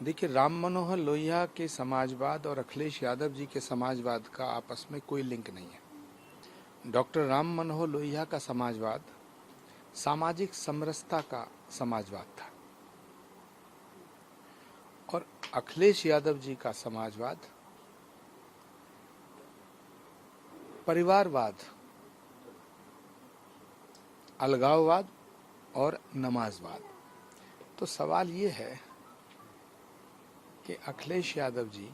देखिए, राम मनोहर लोहिया के समाजवाद और अखिलेश यादव जी के समाजवाद का आपस में कोई लिंक नहीं है। डॉक्टर राम मनोहर लोहिया का समाजवाद सामाजिक समरसता का समाजवाद था और अखिलेश यादव जी का समाजवाद परिवारवाद, अलगाववाद और नमाजवाद। तो सवाल ये है कि अखिलेश यादव जी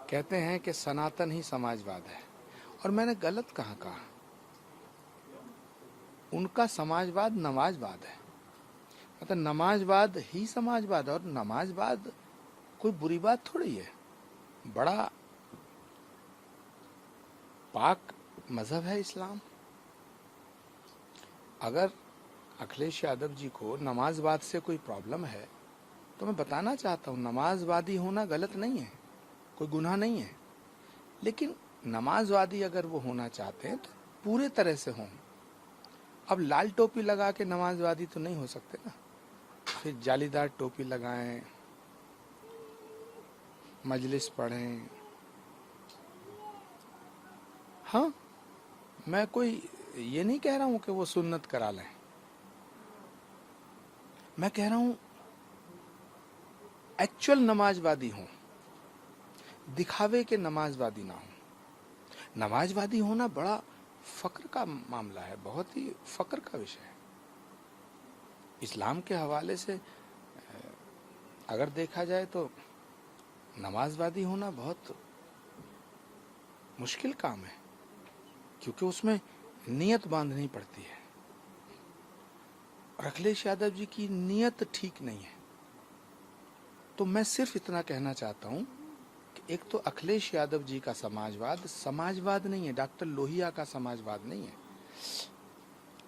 कहते हैं कि सनातन ही समाजवाद है, और मैंने गलत कहाँ कहा? उनका समाजवाद नमाजवाद है। मतलब नमाजवाद ही समाजवाद, और नमाजवाद कोई बुरी बात थोड़ी है। बड़ा पाक मजहब है इस्लाम। अगर अखिलेश यादव जी को नमाजवाद से कोई प्रॉब्लम है तो मैं बताना चाहता हूँ, नमाजवादी होना गलत नहीं है, कोई गुनाह नहीं है। लेकिन नमाजवादी अगर वो होना चाहते हैं तो पूरे तरह से हों। अब लाल टोपी लगा के नमाजवादी तो नहीं हो सकते ना, फिर जालीदार टोपी लगाएं, मजलिस पढ़ें। हाँ, मैं कोई ये नहीं कह रहा हूं कि वो सुन्नत करा लें। मैं कह रहा हूं एक्चुअल नमाजवादी हों, दिखावे के नमाजवादी ना हो। नमाजवादी होना बड़ा फक्र का मामला है, बहुत ही फक्र का विषय है। इस्लाम के हवाले से अगर देखा जाए तो नमाजवादी होना बहुत मुश्किल काम है, क्योंकि उसमें नियत बांधनी पड़ती है, और अखिलेश यादव जी की नियत ठीक नहीं है। तो मैं सिर्फ इतना कहना चाहता हूं कि एक तो अखिलेश यादव जी का समाजवाद समाजवाद नहीं है, डॉक्टर लोहिया का समाजवाद नहीं है।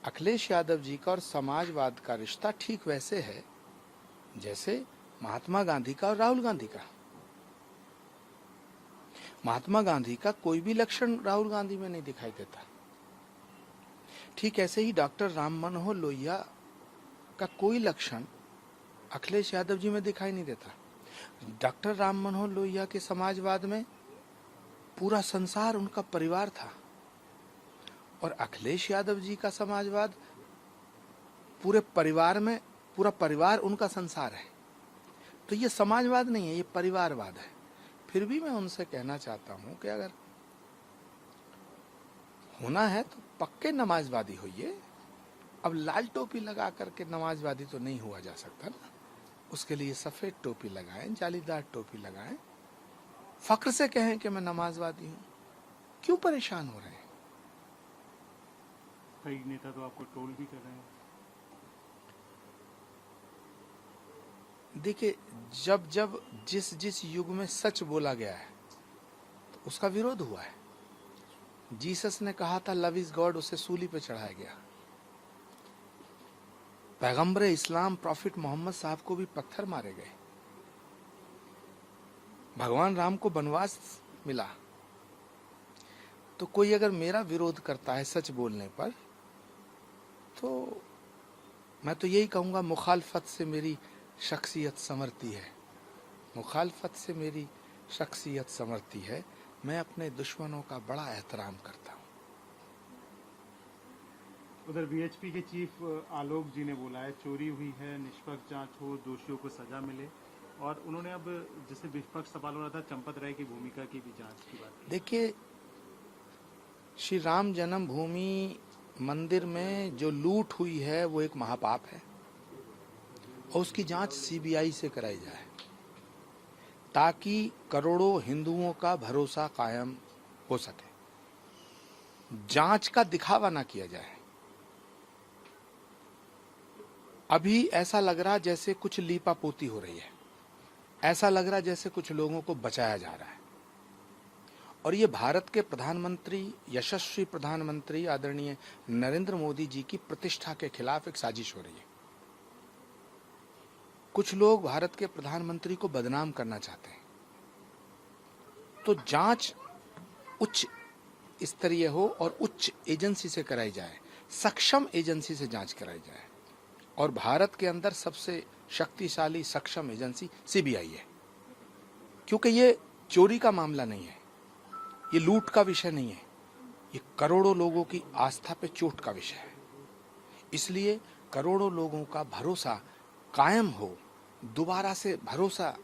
अखिलेश यादव जी का और समाजवाद का रिश्ता ठीक वैसे है जैसे महात्मा गांधी का और राहुल गांधी का। महात्मा गांधी का कोई भी लक्षण राहुल गांधी में नहीं दिखाई देता। ठीक ऐसे ही डॉक्टर राम मनोहर लोहिया का कोई लक्षण अखिलेश यादव जी में दिखाई नहीं देता। डॉक्टर राम मनोहर लोहिया के समाजवाद में पूरा संसार उनका परिवार था, और अखिलेश यादव जी का समाजवाद पूरे परिवार में पूरा परिवार उनका संसार है। तो ये समाजवाद नहीं है, ये परिवारवाद है। फिर भी मैं उनसे कहना चाहता हूं कि अगर होना है तो पक्के नमाजवादी होइए। अब लाल टोपी लगा करके नमाजवादी तो नहीं हुआ जा सकता ना, उसके लिए सफेद टोपी लगाएं, जालीदार टोपी लगाएं, फक्र से कहें कि मैं नमाजवादी हूं। क्यों परेशान हो रहे हैं? कई नेता तो आपको ट्रोल भी कर रहे हैं। देखिए, जब जब जिस जिस युग में सच बोला गया है तो उसका विरोध हुआ है। जीसस ने कहा था लव इज गॉड, उसे सूली पे चढ़ाया गया। पैगंबर इस्लाम प्रॉफिट मोहम्मद साहब को भी पत्थर मारे गए। भगवान राम को वनवास मिला। तो कोई अगर मेरा विरोध करता है सच बोलने पर, तो मैं तो यही कहूंगा मुखालफत से मेरी शख्सियत संवरती है, मुखालफत से मेरी शख्सियत संवरती है। मैं अपने दुश्मनों का बड़ा एहतराम करता हूं। उधर बीएचपी के चीफ आलोक जी ने बोला है चोरी हुई है, निष्पक्ष जांच हो, दोषियों को सजा मिले, और उन्होंने अब जैसे विपक्ष सवाल हो रहा था चंपत राय की भूमिका की भी जांच की बात की। देखिए, श्री राम जन्मभूमि मंदिर में जो लूट हुई है वो एक महापाप है, और उसकी जांच सीबीआई से कराई जाए ताकि करोड़ों हिंदुओं का भरोसा कायम हो सके। जांच का दिखावा ना किया जाए। अभी ऐसा लग रहा जैसे कुछ लीपापोती हो रही है, ऐसा लग रहा जैसे कुछ लोगों को बचाया जा रहा है, और ये भारत के प्रधानमंत्री, यशस्वी प्रधानमंत्री आदरणीय नरेंद्र मोदी जी की प्रतिष्ठा के खिलाफ एक साजिश हो रही है। कुछ लोग भारत के प्रधानमंत्री को बदनाम करना चाहते हैं। तो जांच उच्च स्तरीय हो और उच्च एजेंसी से कराई जाए, सक्षम एजेंसी से जांच कराई जाए, और भारत के अंदर सबसे शक्तिशाली सक्षम एजेंसी सीबीआई है, क्योंकि ये चोरी का मामला नहीं है, ये लूट का विषय नहीं है, ये करोड़ों लोगों की आस्था पे चोट का विषय है। इसलिए करोड़ों लोगों का भरोसा कायम हो, दोबारा से भरोसा,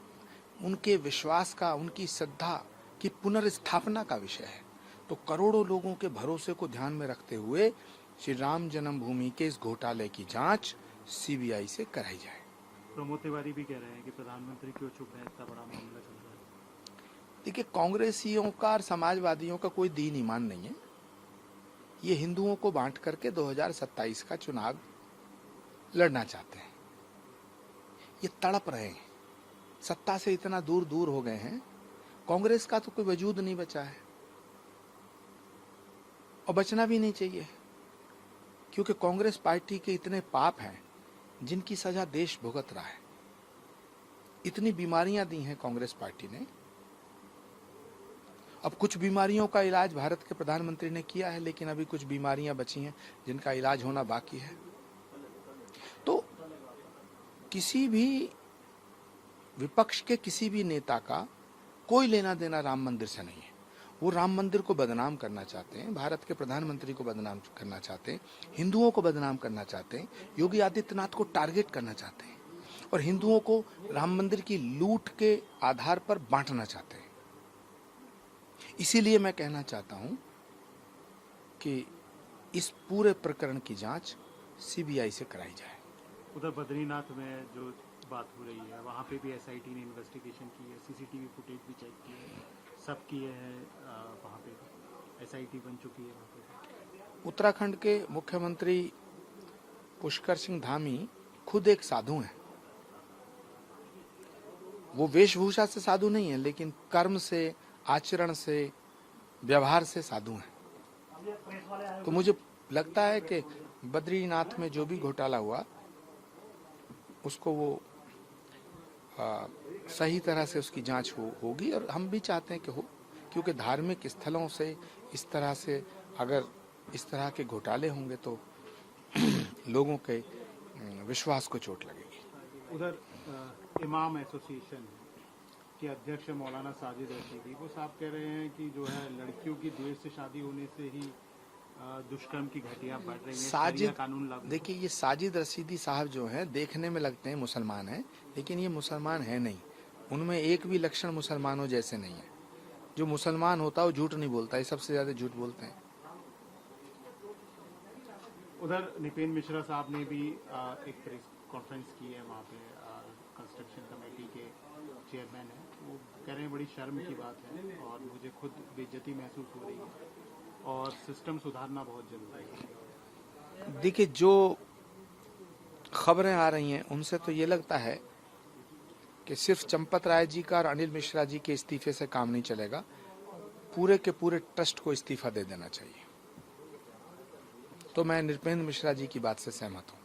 उनके विश्वास का, उनकी श्रद्धा की पुनर्स्थापना का विषय है। तो करोड़ों लोगों के भरोसे को ध्यान में रखते हुए श्री राम जन्मभूमि के इस घोटाले की जांच सीबीआई से कराई जाए। प्रमोद तिवारी भी कह रहे हैं कि प्रधानमंत्री क्यों चुप है, इतना बड़ा मामला चल रहा है। देखिए, कांग्रेसियों का और समाजवादियों का कोई दीन ईमान नहीं है। ये हिंदुओं को बांट करके 2027 का चुनाव लड़ना चाहते हैं। ये तड़प रहे हैं, सत्ता से इतना दूर दूर हो गए हैं, कांग्रेस का तो कोई वजूद नहीं बचा है और बचना भी नहीं चाहिए, क्योंकि कांग्रेस पार्टी के इतने पाप हैं जिनकी सजा देश भुगत रहा है। इतनी बीमारियां दी हैं कांग्रेस पार्टी ने। अब कुछ बीमारियों का इलाज भारत के प्रधानमंत्री ने किया है, लेकिन अभी कुछ बीमारियां बची हैं जिनका इलाज होना बाकी है। तो किसी भी विपक्ष के किसी भी नेता का कोई लेना देना राम मंदिर से नहीं है। वो राम मंदिर को बदनाम करना चाहते हैं, भारत के प्रधानमंत्री को बदनाम करना चाहते हैं, हिंदुओं को बदनाम करना चाहते हैं, योगी आदित्यनाथ को टारगेट करना चाहते हैं और हिंदुओं को राम मंदिर की लूट के आधार पर बांटना चाहते हैं। इसीलिए मैं कहना चाहता हूं कि इस पूरे प्रकरण की जांच सीबीआई से कराई जाए। उधर बद्रीनाथ में जो बात हो रही है, वहाँ पे भी एसआईटी ने इन्वेस्टिगेशन की है, सीसीटीवी फुटेज भी चेक की है, सब किए हैं। वहाँ पे एसआईटी बन चुकी है। वहाँ पे उत्तराखंड के मुख्यमंत्री पुष्कर सिंह धामी खुद एक साधु हैं। वो वेशभूषा से साधु नहीं है, लेकिन कर्म से, आचरण से, व्यवहार से साधु हैं। तो मुझे लगता है कि बद्रीनाथ में जो भी घोटाला हुआ उसको वो सही तरह से उसकी जांच होगी और हम भी चाहते हैं कि हो, क्योंकि धार्मिक स्थलों से इस तरह से अगर इस तरह के घोटाले होंगे तो लोगों के विश्वास को चोट लगेगी। उधर इमाम एसोसिएशन के अध्यक्ष मौलाना साजिद रशीदी, वो साहब कह रहे हैं कि जो है लड़कियों की देर से शादी होने से ही दुष्कर्म की घटनाएं बढ़ रही हैं, शरिया कानून लागू। देखिए, ये साजिद रशीदी साहब जो हैं देखने में लगते हैं मुसलमान हैं, लेकिन ये मुसलमान है नहीं। उनमें एक भी लक्षण मुसलमानों जैसे नहीं है। जो मुसलमान होता है वो झूठ नहीं बोलता, ये सबसे ज्यादा झूठ बोलते हैं। उधर निपेन मिश्रा साहब ने भी एक प्रेस कॉन्फ्रेंस की है, वहाँ पे कंस्ट्रक्शन कमेटी के चेयरमैन हैं। वो कह रहे हैं बड़ी शर्म की बात है और मुझे खुद बेइज्जती महसूस हो रही है और सिस्टम सुधारना बहुत जरूरी है। देखिए, जो खबरें आ रही हैं उनसे तो ये लगता है कि सिर्फ चंपत राय जी का और अनिल मिश्रा जी के इस्तीफे से काम नहीं चलेगा, पूरे के पूरे ट्रस्ट को इस्तीफा दे देना चाहिए। तो मैं नृपेंद्र मिश्रा जी की बात से सहमत हूँ।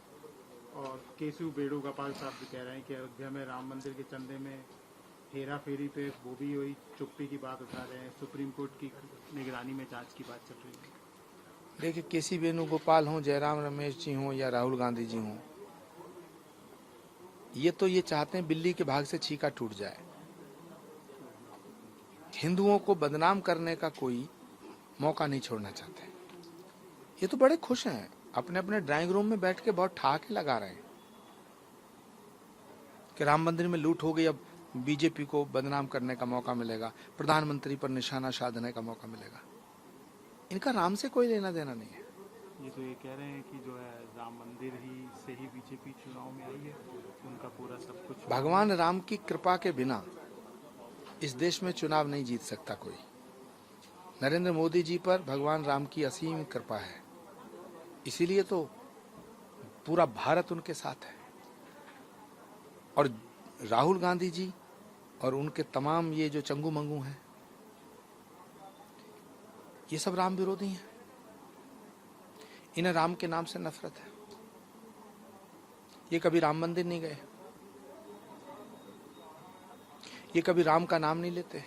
और केशव वेणुगोपाल साहब भी कह रहे हैं कि अयोध्या में राम मंदिर के चंदे में हेरा फेरी पे वो भी वही चुप्पी की बात उठा रहे हैं। सुप्रीम कोर्ट की निगरानी में जांच की बात चल रही है। देखिए, केसी वेणुगोपाल हों, जयराम रमेश जी हों या राहुल गांधी जी हों, ये चाहते हैं बिल्ली के भाग से छीका टूट जाए। हिंदुओं को बदनाम करने का कोई मौका नहीं छोड़ना चाहते। ये तो बड़े खुश हैं, अपने अपने ड्राइंग रूम में बैठ के बहुत ठहाके लगा रहे हैं कि राम मंदिर में लूट हो गई, अब बीजेपी को बदनाम करने का मौका मिलेगा, प्रधानमंत्री पर निशाना साधने का मौका मिलेगा। इनका राम से कोई लेना देना नहीं है। ये तो ये कह रहे हैं कि जो है राम मंदिर ही से ही बीजेपी चुनाव में आई है, उनका पूरा सब कुछ। भगवान राम की कृपा के बिना इस देश में चुनाव नहीं जीत सकता कोई। नरेंद्र मोदी जी पर भगवान राम की असीम कृपा है, इसीलिए तो पूरा भारत उनके साथ है। और राहुल गांधी जी और उनके तमाम ये जो चंगू मंगू हैं, ये सब राम विरोधी हैं। इन्हें राम के नाम से नफरत है। ये कभी राम मंदिर नहीं गए, ये कभी राम का नाम नहीं लेते।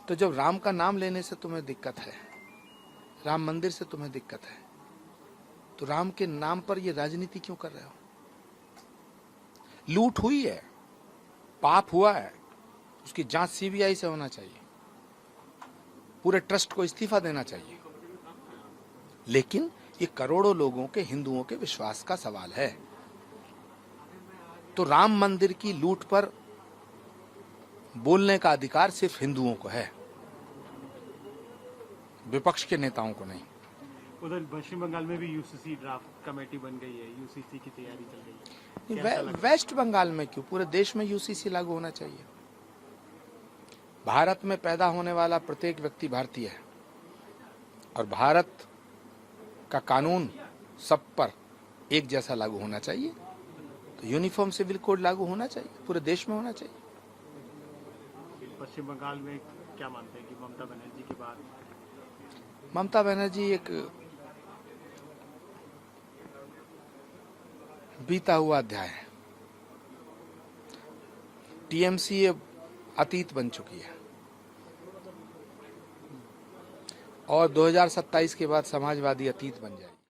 तो जब राम का नाम लेने से तुम्हें दिक्कत है, राम मंदिर से तुम्हें दिक्कत है, तो राम के नाम पर ये राजनीति क्यों कर रहे हो? लूट हुई है, पाप हुआ है, उसकी जांच सीबीआई से होना चाहिए, पूरे ट्रस्ट को इस्तीफा देना चाहिए। लेकिन ये करोड़ों लोगों के, हिंदुओं के विश्वास का सवाल है। तो राम मंदिर की लूट पर बोलने का अधिकार सिर्फ हिंदुओं को है, विपक्ष के नेताओं को नहीं। उधर पश्चिम बंगाल में भी यूसीसी ड्राफ्ट कमेटी बन गई है, यूसीसी की तैयारी चल रही है। कैसा लग रहा है? वेस्ट बंगाल में क्यों, पूरे देश में यूसीसी लागू होना चाहिए। भारत में पैदा होने वाला प्रत्येक व्यक्ति भारतीय है और भारत का कानून सब पर एक जैसा लागू होना चाहिए। तो यूनिफॉर्म सिविल कोड लागू होना चाहिए, पूरे देश में होना चाहिए। पश्चिम बंगाल में क्या मानते हैं कि ममता बनर्जी के बाद ममता बनर्जी एक बीता हुआ अध्याय है। टीएमसी अब अतीत बन चुकी है और 2027 के बाद समाजवादी अतीत बन जाएगी।